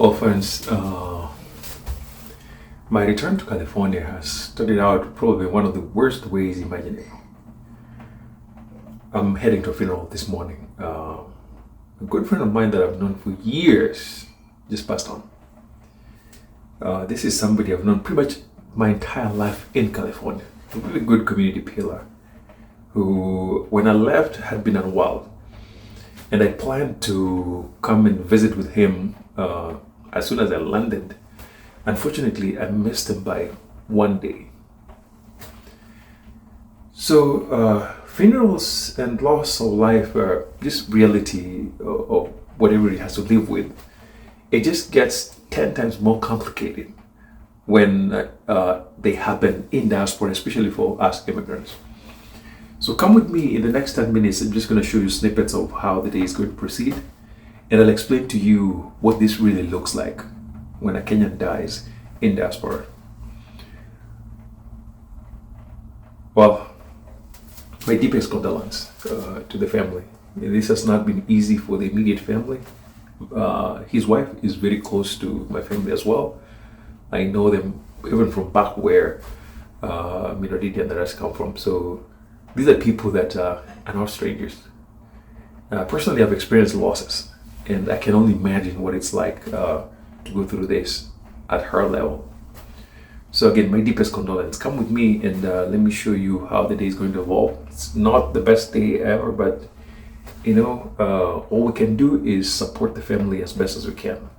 Well, friends, my return to California has started out probably one of the worst ways imaginable. I'm heading to a funeral this morning. A good friend of mine that I've known for years just passed on. This is somebody I've known pretty much my entire life in California. A really good community pillar who, when I left, had been unwell. And I planned to come and visit with him as soon as I landed. Unfortunately, I missed him by one day. So, funerals and loss of life are just reality of whatever he has to live with. It just gets 10 times more complicated when they happen in diaspora, especially for us immigrants. So come with me in the next 10 minutes. I'm just going to show you snippets of how the day is going to proceed. And I'll explain to you what this really looks like when a Kenyan dies in diaspora. Well, my deepest condolence to the family. This has not been easy for the immediate family. His wife is very close to my family as well. I know them even from back where Minodidi and the rest come from. So these are people that are not strangers. Personally, I've experienced losses, and I can only imagine what it's like to go through this at her level. So again, my deepest condolence. Come with me and let me show you how the day is going to evolve. It's not the best day ever, but all we can do is support the family as best as we can.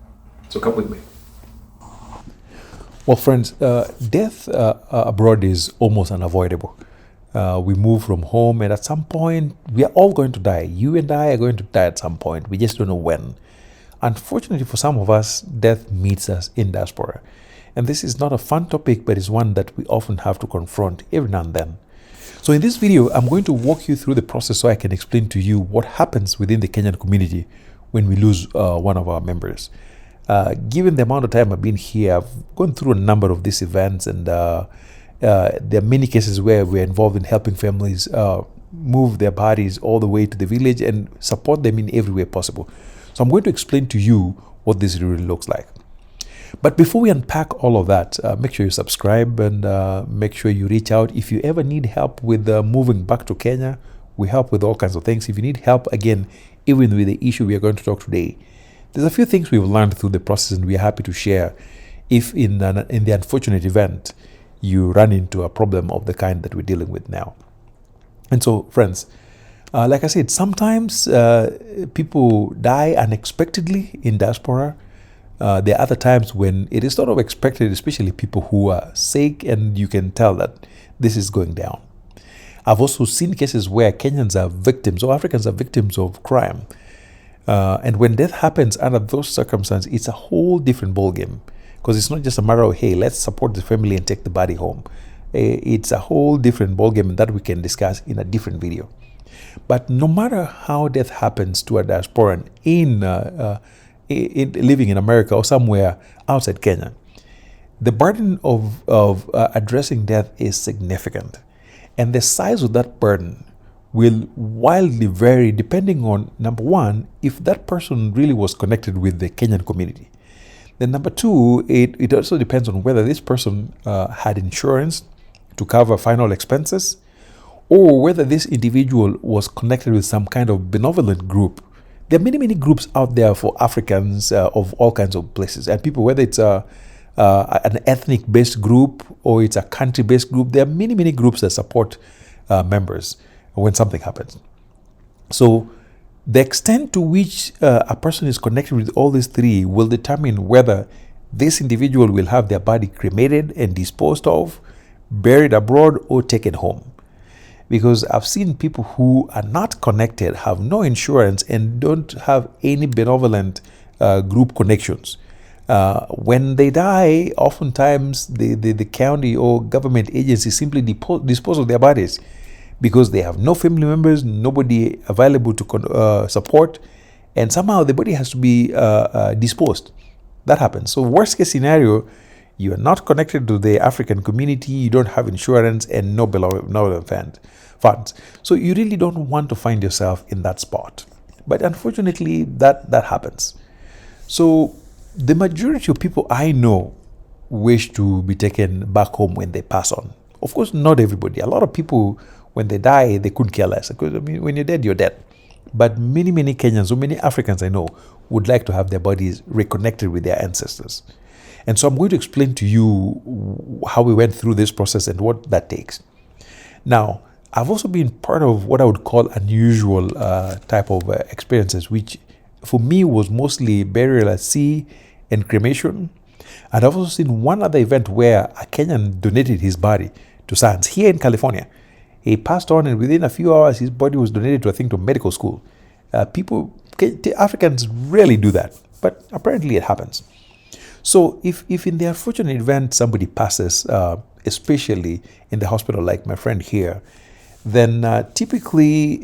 So come with me. Well, friends, death abroad is almost unavoidable. We move from home, and at some point, we are all going to die. You and I are going to die at some point. We just don't know when. Unfortunately, for some of us, death meets us in diaspora. And this is not a fun topic, but it's one that we often have to confront every now and then. So in this video, I'm going to walk you through the process so I can explain to you what happens within the Kenyan community when we lose one of our members. Given the amount of time I've been here, I've gone through a number of these events, and there are many cases where we're involved in helping families move their bodies all the way to the village and support them in every way possible. So I'm going to explain to you what this really looks like. But before we unpack all of that, make sure you subscribe and make sure you reach out. If you ever need help with moving back to Kenya, we help with all kinds of things. If you need help, again, even with the issue we are going to talk today, there's a few things we've learned through the process, and we're happy to share if in the unfortunate event you run into a problem of the kind that we're dealing with now. And so, friends, like I said, sometimes people die unexpectedly in diaspora. There are other times when it is sort of expected, especially people who are sick, and you can tell that this is going down. I've also seen cases where Kenyans are victims, or Africans are victims of crime. And when death happens under those circumstances, it's a whole different ballgame. Because it's not just a matter of, hey, let's support the family and take the body home. It's a whole different ballgame that we can discuss in a different video. But no matter how death happens to a diasporan in living in America or somewhere outside Kenya, the burden of addressing death is significant. And the size of that burden will wildly vary depending on, number one, if that person really was connected with the Kenyan community. Then number two, it also depends on whether this person had insurance to cover final expenses, or whether this individual was connected with some kind of benevolent group. There are many, many groups out there for Africans of all kinds of places. And people, whether it's an ethnic-based group or it's a country-based group, there are many, many groups that support members when something happens. So the extent to which a person is connected with all these three will determine whether this individual will have their body cremated and disposed of, buried abroad, or taken home. Because I've seen people who are not connected, have no insurance, and don't have any benevolent group connections. When they die, oftentimes the county or government agency simply dispose of their bodies because they have no family members, nobody available to support, and somehow the body has to be disposed. That happens. So worst case scenario, you are not connected to the African community, you don't have insurance, and no benevolent funds. So you really don't want to find yourself in that spot. But unfortunately, that happens. So The majority of people I know wish to be taken back home when they pass on. Of course, not everybody. A lot of people, when they die, they couldn't care less. Because I mean, when you're dead, you're dead. But many, many Kenyans, or many Africans I know, would like to have their bodies reconnected with their ancestors. And so I'm going to explain to you how we went through this process and what that takes. Now, I've also been part of what I would call unusual type of experiences, which for me was mostly burial at sea and cremation. And I've also seen one other event where a Kenyan donated his body to science here in California. He passed on, and within a few hours, his body was donated to, I think, to medical school. Africans rarely do that, but apparently it happens. So if in the unfortunate event somebody passes, especially in the hospital like my friend here, then typically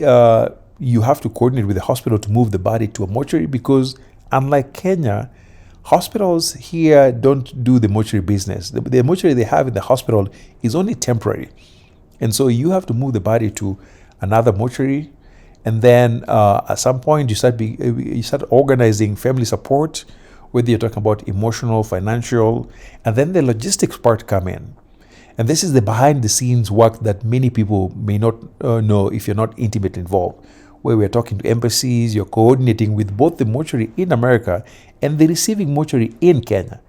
you have to coordinate with the hospital to move the body to a mortuary, because unlike Kenya, hospitals here don't do the mortuary business. The mortuary they have in the hospital is only temporary. And so you have to move the body to another mortuary. And then at some point you start organizing family support, whether you're talking about emotional, financial, and then the logistics part come in. And this is the behind the scenes work that many people may not know if you're not intimately involved, where we're talking to embassies, you're coordinating with both the mortuary in America and the receiving mortuary in Kenya.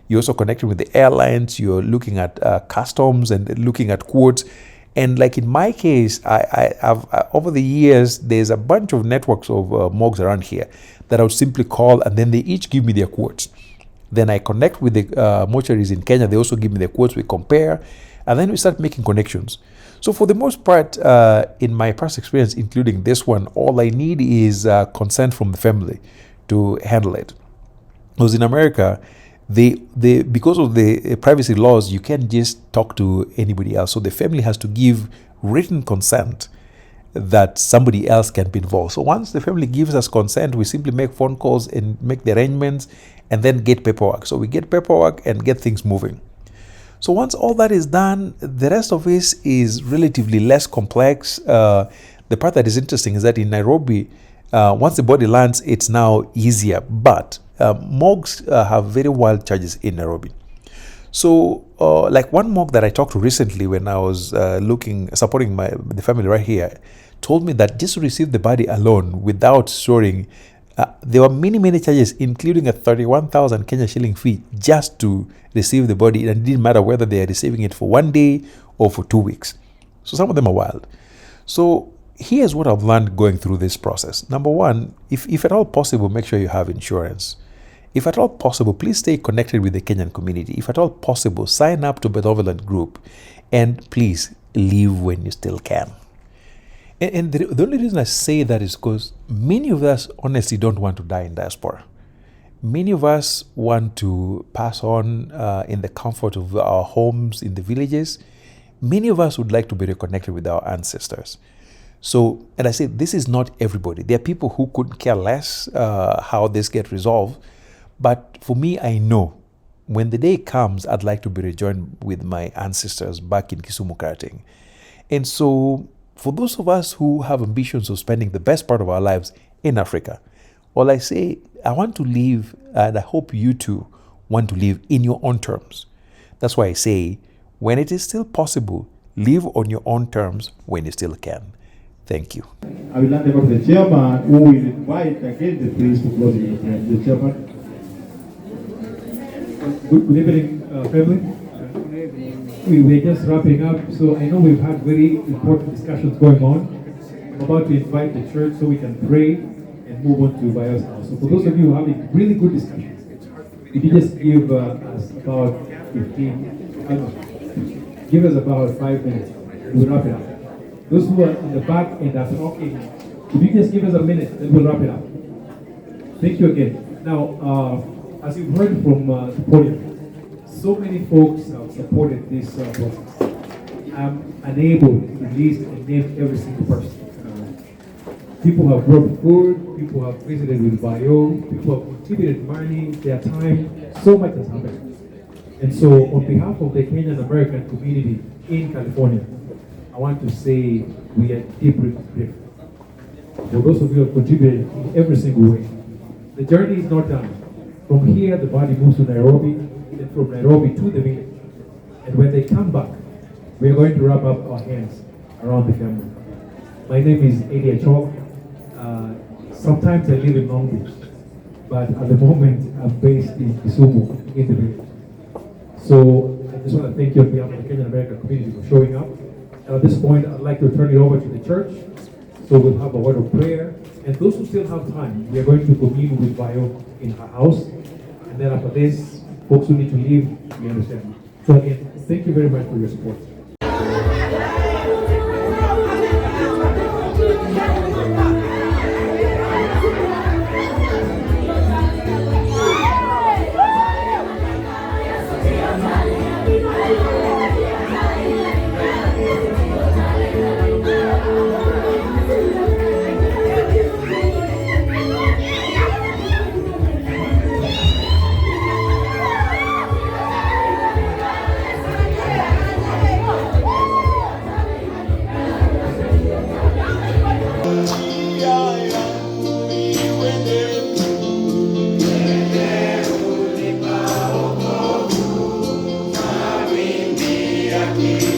You're also connecting with the airlines, you're looking at customs and looking at quotes. And like in my case, I've over the years, there's a bunch of networks of morgues around here that I would simply call, and then they each give me their quotes. Then I connect with the mortuaries in Kenya. They also give me their quotes. We compare, and then we start making connections. So for the most part, in my past experience, including this one, all I need is consent from the family to handle it. Because in America, because of the privacy laws, you can't just talk to anybody else. So the family has to give written consent that somebody else can be involved. So once the family gives us consent, we simply make phone calls and make the arrangements and then get paperwork. So we get paperwork and get things moving. So once all that is done, the rest of it is relatively less complex. The part that is interesting is that in Nairobi, once the body lands, it's now easier. But morgues have very wild charges in Nairobi. So like one morgue that I talked to recently when I was supporting the family right here, told me that just to receive the body alone without storing, there were many, many charges, including a 31,000 Kenya shilling fee just to receive the body. And it didn't matter whether they are receiving it for 1 day or for 2 weeks. So some of them are wild. So here's what I've learned going through this process. Number one, if at all possible, make sure you have insurance. If at all possible, please stay connected with the Kenyan community. If at all possible, sign up to a benevolent group. And please, leave when you still can. And the only reason I say that is because many of us honestly don't want to die in diaspora. Many of us want to pass on in the comfort of our homes in the villages. Many of us would like to be reconnected with our ancestors. So, and I say this is not everybody. There are people who couldn't care less how this gets resolved. But for me, I know when the day comes, I'd like to be rejoined with my ancestors back in Kisumu Karating. And so for those of us who have ambitions of spending the best part of our lives in Africa, all I say, I want to live, and I hope you too want to live in your own terms. That's why I say, when it is still possible, live on your own terms when you still can. Thank you. I will hand over to the chairman, who will invite again the priest to close the prayer. The chairman. Good evening, family. We're just wrapping up, so I know we've had very important discussions going on. I'm about to invite the church so we can pray and move on to Bios now. So for those of you who are having really good discussions, if you just give us about 15, give us about 5 minutes, we'll wrap it up. Those who are in the back and are talking, if you just give us a minute, then we'll wrap it up. Thank you again. Now, as you've heard from the podium, so many folks have supported this process. I'm unable to list and name every single person. People have brought food, people have visited with bio, people have contributed money, their time, so much has happened. And so on behalf of the Kenyan American community in California, I want to say we are deeply grateful for those of you who have contributed in every single way. The journey is not done. From here, the body moves to Nairobi, then from Nairobi to the village. And when they come back, we are going to wrap up our hands around the family. My name is Eddie Achok. Sometimes I live in Long Beach, but at the moment I'm based in Kisumu, in the village. So I just want to thank you on behalf of the Kenyan American community for showing up. And at this point, I'd like to turn it over to the church. So we'll have a word of prayer. And those who still have time, we are going to commune with Bio in her house. And then after this, folks who need to leave, we understand. So again, thank you very much for your support. Aquí